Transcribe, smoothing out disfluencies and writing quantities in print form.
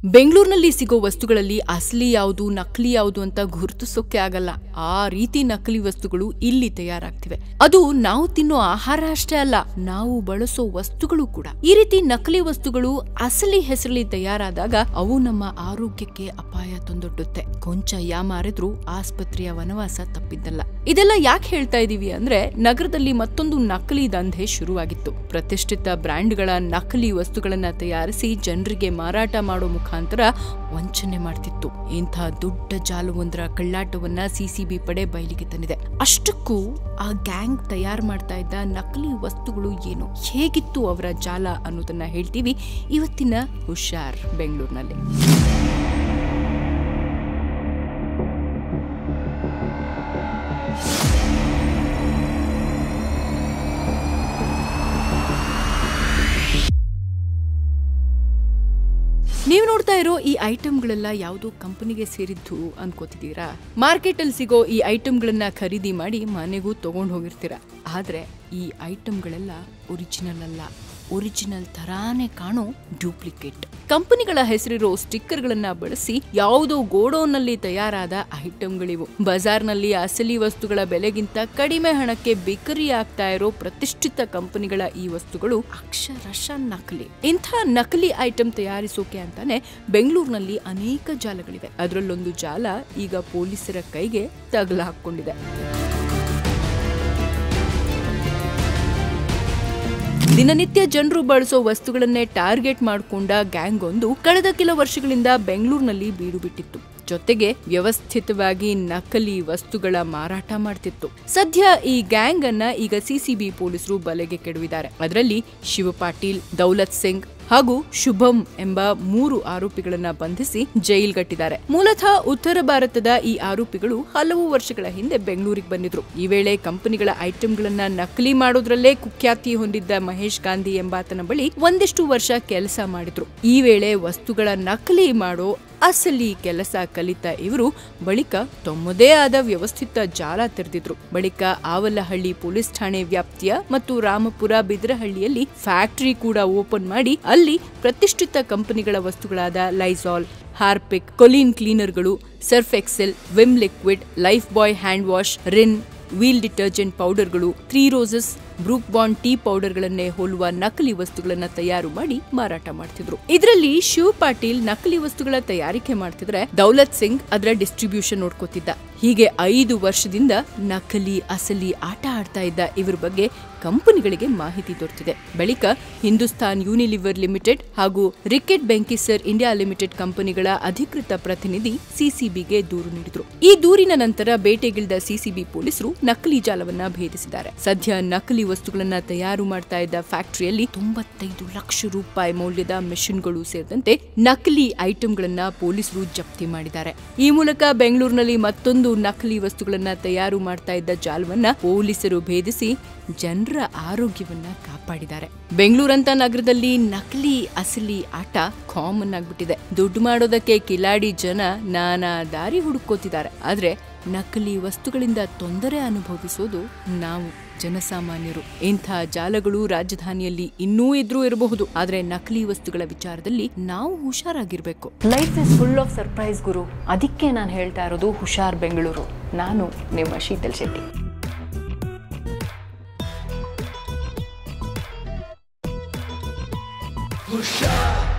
ಬೆಂಗಳೂರಿನಲ್ಲಿ ಸಿಗೋ ವಸ್ತುಗಳಲ್ಲಿ ಅಸಲಿ ಯಾವುದು ನಕಲಿ ಯಾವುದು ಅಂತ ಗುರುತಿಸೋಕೆ ಆಗಲ್ಲ. ಆ ರೀತಿ ನಕಲಿ ವಸ್ತುಗಳು ಇಲ್ಲಿ ತಯಾರಾಗ್ತಿವೆ. ಅದು ನಾವು ತಿನ್ನೋ ಆಹಾರ ಅಷ್ಟೇ ಅಲ್ಲ, ನಾವು ಬಳಸೋ ವಸ್ತುಗಳು ಕೂಡ. ಈ ರೀತಿ ನಕಲಿ ವಸ್ತುಗಳು ಅಸಲಿ ಹೆಸರಲ್ಲಿ ತಯಾರಾದಾಗ ಅವು ನಮ್ಮ ಆರೋಗ್ಯಕ್ಕೆ ಅಪಾಯ ತಂದೊಡ್ಡುತ್ತೆ. ಕೊಂಚ ಯಾಮಾರಿದ್ರೂ ಆಸ್ಪತ್ರೆಯ ವನವಾಸ ತಪ್ಪಿದ್ದಲ್ಲ. ಇದೆಲ್ಲ ಯಾಕೆ ಹೇಳ್ತಾ ಇದೀವಿ ಅಂದ್ರೆ, ನಗರದಲ್ಲಿ ಮತ್ತೊಂದು ನಕಲಿ ದಂಧೆ ಶುರುವಾಗಿತ್ತು. ಪ್ರತಿಷ್ಠಿತ ಬ್ರ್ಯಾಂಡ್ಗಳ ನಕಲಿ ವಸ್ತುಗಳನ್ನ ತಯಾರಿಸಿ ಜನರಿಗೆ ಮಾರಾಟ ಮಾಡೋ ಮುಖಾಂತರ ವಂಚನೆ ಮಾಡ್ತಿತ್ತು. ಇಂಥ ದೊಡ್ಡ ಜಾಲವೊಂದರ ಕಳ್ಳಾಟವನ್ನ ಸಿಸಿಬಿ ಪಡೆ ಬಯಲಿಗೆ ತಂದಿದೆ. ಅಷ್ಟಕ್ಕೂ ಆ ಗ್ಯಾಂಗ್ ತಯಾರು ಮಾಡ್ತಾ ಇದ್ದ ನಕಲಿ ವಸ್ತುಗಳು ಏನು, ಹೇಗಿತ್ತು ಅವರ ಜಾಲ ಅನ್ನೋದನ್ನ ಹೇಳ್ತೀವಿ ಇವತ್ತಿನ ಹುಷಾರ್ ಬೆಂಗಳೂರಿನಲ್ಲಿ. ನೀವು ನೋಡ್ತಾ ಇರೋ ಈ ಐಟಮ್ಗಳೆಲ್ಲ ಯಾವುದೋ ಕಂಪನಿಗೆ ಸೇರಿದ್ದು ಅನ್ಕೋತಿದ್ದೀರಾ? ಮಾರ್ಕೆಟ್ ಅಲ್ಲಿ ಸಿಗೋ ಈ ಐಟಮ್ಗಳನ್ನ ಖರೀದಿ ಮಾಡಿ ಮನೆಗೂ ತಗೊಂಡು ಹೋಗಿರ್ತೀರಾ. ಆದ್ರೆ ಈ ಐಟಮ್ಗಳೆಲ್ಲ ಒರಿಜಿನಲ್ ಅಲ್ಲ, ಒರಿಜಿನಲ್ ತರಾನೇ ಕಾಣೋ ಡೂಪ್ಲಿಕೇಟ್. ಕಂಪನಿಗಳ ಹೆಸರಿರೋ ಸ್ಟಿಕ್ಕರ್ಗಳನ್ನ ಬಳಸಿ ಯಾವುದೋ ಗೋಡೌನ್ ನಲ್ಲಿ ತಯಾರಾದ ಐಟಮ್ಗಳಿವು. ಬಜಾರ್ನಲ್ಲಿ ಅಸಲಿ ವಸ್ತುಗಳ ಬೆಲೆಗಿಂತ ಕಡಿಮೆ ಹಣಕ್ಕೆ ಬಿಕರಿ ಆಗ್ತಾ ಇರೋ ಪ್ರತಿಷ್ಠಿತ ಕಂಪನಿಗಳ ಈ ವಸ್ತುಗಳು ಅಕ್ಷರಶಃ ನಕಲಿ. ಇಂಥ ನಕಲಿ ಐಟಮ್ ತಯಾರಿಸೋಕೆ ಅಂತಾನೆ ಬೆಂಗಳೂರಿನಲ್ಲಿ ಅನೇಕ ಜಾಲಗಳಿವೆ. ಅದರಲ್ಲೊಂದು ಜಾಲ ಈಗ ಪೊಲೀಸರ ಕೈಗೆ ತಗಲು ಹಾಕೊಂಡಿದೆ. ದಿನನಿತ್ಯ ಜನರು ಬಳಸೋ ವಸ್ತುಗಳನ್ನೇ ಟಾರ್ಗೆಟ್ ಮಾಡಿಕೊಂಡ ಗ್ಯಾಂಗ್ ಒಂದು ಕಳೆದ ಕೆಲ ವರ್ಷಗಳಿಂದ ಬೆಂಗಳೂರಿನಲ್ಲಿ ಬೀಡು ಬಿಟ್ಟಿತ್ತು. ಜೊತೆಗೆ ವ್ಯವಸ್ಥಿತವಾಗಿ ನಕಲಿ ವಸ್ತುಗಳ ಮಾರಾಟ ಮಾಡ್ತಿತ್ತು. ಸದ್ಯ ಈ ಗ್ಯಾಂಗ್ ಅನ್ನ ಈಗ ಸಿಸಿಬಿ ಪೊಲೀಸರು ಬಲೆಗೆ ಕೆಡವಿದ್ದಾರೆ. ಅದರಲ್ಲಿ ಶಿವಪಾಟೀಲ್, ದೌಲತ್ ಸಿಂಗ್ ಹಾಗೂ ಶುಭಂ ಎಂಬ 3 ಆರೋಪಿಗಳನ್ನ ಬಂಧಿಸಿ ಜೈಲ್ಗಟ್ಟಿದ್ದಾರೆ. ಮೂಲತಃ ಉತ್ತರ ಭಾರತದ ಈ ಆರೋಪಿಗಳು ಹಲವು ವರ್ಷಗಳ ಹಿಂದೆ ಬೆಂಗಳೂರಿಗೆ ಬಂದಿದ್ರು. ಈ ವೇಳೆ ಕಂಪನಿಗಳ ಐಟಂಗಳನ್ನ ನಕಲಿ ಮಾಡೋದ್ರಲ್ಲೇ ಕುಖ್ಯಾತಿ ಹೊಂದಿದ್ದ ಮಹೇಶ್ ಗಾಂಧಿ ಎಂಬಾತನ ಬಳಿ ಒಂದಿಷ್ಟು ವರ್ಷ ಕೆಲಸ ಮಾಡಿದ್ರು. ಈ ವೇಳೆ ವಸ್ತುಗಳ ನಕಲಿ ಮಾಡೋ ಅಸಲಿ ಕೆಲಸ ಕಲಿತ ಇವರು ಬಳಿಕ ತಮ್ಮದೇ ಆದ ವ್ಯವಸ್ಥಿತ ಜಾಲ ತೆರೆದಿದ್ರು. ಬಳಿಕ ಆವಲಹಳ್ಳಿ ಪೊಲೀಸ್ ಠಾಣೆ ವ್ಯಾಪ್ತಿಯ ಮತ್ತು ರಾಮಪುರ ಬಿದ್ರಹಳ್ಳಿಯಲ್ಲಿ ಫ್ಯಾಕ್ಟರಿ ಕೂಡ ಓಪನ್ ಮಾಡಿ ಅಲ್ಲಿ ಪ್ರತಿಷ್ಠಿತ ಕಂಪನಿಗಳ ವಸ್ತುಗಳಾದ ಲೈಸಾಲ್, ಹಾರ್ಪಿಕ್, ಕೊಲಿನ್ ಕ್ಲೀನರ್ಗಳು, Surf Excel, Vim liquid, Lifebuoy hand wash, Rin, Wheel detergent ಪೌಡರ್ಗಳು, 3 ರೋಸಸ್, ಬ್ರೂಕ್ ಬಾಂಡ್ ಟೀ ಪೌಡರ್ಗಳನ್ನೇ ಹೋಲುವ ನಕಲಿ ವಸ್ತುಗಳನ್ನ ತಯಾರು ಮಾಡಿ ಮಾರಾಟ ಮಾಡ್ತಿದ್ರು. ಇದರಲ್ಲಿ ಶಿವ ಪಾಟೀಲ್ ನಕಲಿ ವಸ್ತುಗಳ ತಯಾರಿಕೆ ಮಾಡ್ತಿದ್ರೆ, ದೌಲತ್ ಸಿಂಗ್ ಅದರ ಡಿಸ್ಟ್ರಿಬ್ಯೂಷನ್ ನೋಡ್ಕೋತಿದ್ದ. ಹೀಗೆ 5 ವರ್ಷದಿಂದ ನಕಲಿ ಅಸಲಿ ಆಟ ಆಡ್ತಾ ಇದ್ದ ಇವರ ಬಗ್ಗೆ ಕಂಪನಿಗಳಿಗೆ ಮಾಹಿತಿ ದೊರೆತಿದೆ. ಬಳಿಕ ಹಿಂದೂಸ್ತಾನ್ ಯೂನಿಲಿವರ್ ಲಿಮಿಟೆಡ್ ಹಾಗೂ ರಿಕೆಟ್ ಬೆಂಕಿಸರ್ ಇಂಡಿಯಾ ಲಿಮಿಟೆಡ್ ಕಂಪನಿಗಳ ಅಧಿಕೃತ ಪ್ರತಿನಿಧಿ ಸಿಸಿಬಿಗೆ ದೂರು ನೀಡಿದ್ರು. ಈ ದೂರಿನ ನಂತರ ಬೇಟೆಗಿಳಿದ ಸಿಸಿಬಿ ಪೊಲೀಸರು ನಕಲಿ ಜಾಲವನ್ನ ಭೇದಿಸಿದ್ದಾರೆ. ಸದ್ಯ ನಕಲಿ ವಸ್ತುಗಳನ್ನ ತಯಾರು ಮಾಡ್ತಾ ಇದ್ದ ಫ್ಯಾಕ್ಟರಿಯಲ್ಲಿ 95 ಲಕ್ಷ ರೂಪಾಯಿ ಮೌಲ್ಯದ ಮೆಷಿನ್ಗಳು ಸೇರಿದಂತೆ ನಕಲಿ ಐಟಂಗಳನ್ನ ಪೊಲೀಸರು ಜಪ್ತಿ ಮಾಡಿದ್ದಾರೆ. ಈ ಮೂಲಕ ಬೆಂಗಳೂರಿನಲ್ಲಿ ಮತ್ತೊಂದು ನಕಲಿ ವಸ್ತುಗಳನ್ನ ತಯಾರು ಮಾಡ್ತಾ ಇದ್ದ ಜಾಲವನ್ನ ಪೊಲೀಸರು ಭೇದಿಸಿ ಜನರ ಆರೋಗ್ಯವನ್ನ ಕಾಪಾಡಿದ್ದಾರೆ. ಬೆಂಗಳೂರಂತ ನಗರದಲ್ಲಿ ನಕಲಿ ಅಸಲಿ ಆಟ ಕಾಮನ್ ಆಗ್ಬಿಟ್ಟಿದೆ. ದುಡ್ಡು ಮಾಡೋದಕ್ಕೆ ಕಿಲಾಡಿ ಜನ ನಾನಾ ದಾರಿ ಹುಡುಕೋತಿದ್ದಾರೆ. ಆದ್ರೆ ನಕಲಿ ವಸ್ತುಗಳಿಂದ ತೊಂದರೆ ಅನುಭವಿಸೋದು ನಾವು ಜನಸಾಮಾನ್ಯರು. ಇಂಥ ಜಾಲಗಳು ರಾಜಧಾನಿಯಲ್ಲಿ ಇನ್ನೂ ಎದುರು ಇರಬಹುದು. ಆದ್ರೆ ನಕಲಿ ವಸ್ತುಗಳ ವಿಚಾರದಲ್ಲಿ ನಾವು ಹುಷಾರಾಗಿರ್ಬೇಕು. Life is full of surprise ಗುರು. ಅದಕ್ಕೆ ನಾನು ಹೇಳ್ತಾ ಇರೋದು ಹುಷಾರ್ ಬೆಂಗಳೂರು. ನಾನು ನಿಮ್ಮ ಶೀತಲ್ ಶೆಟ್ಟಿ. ಹುಷಾರ್.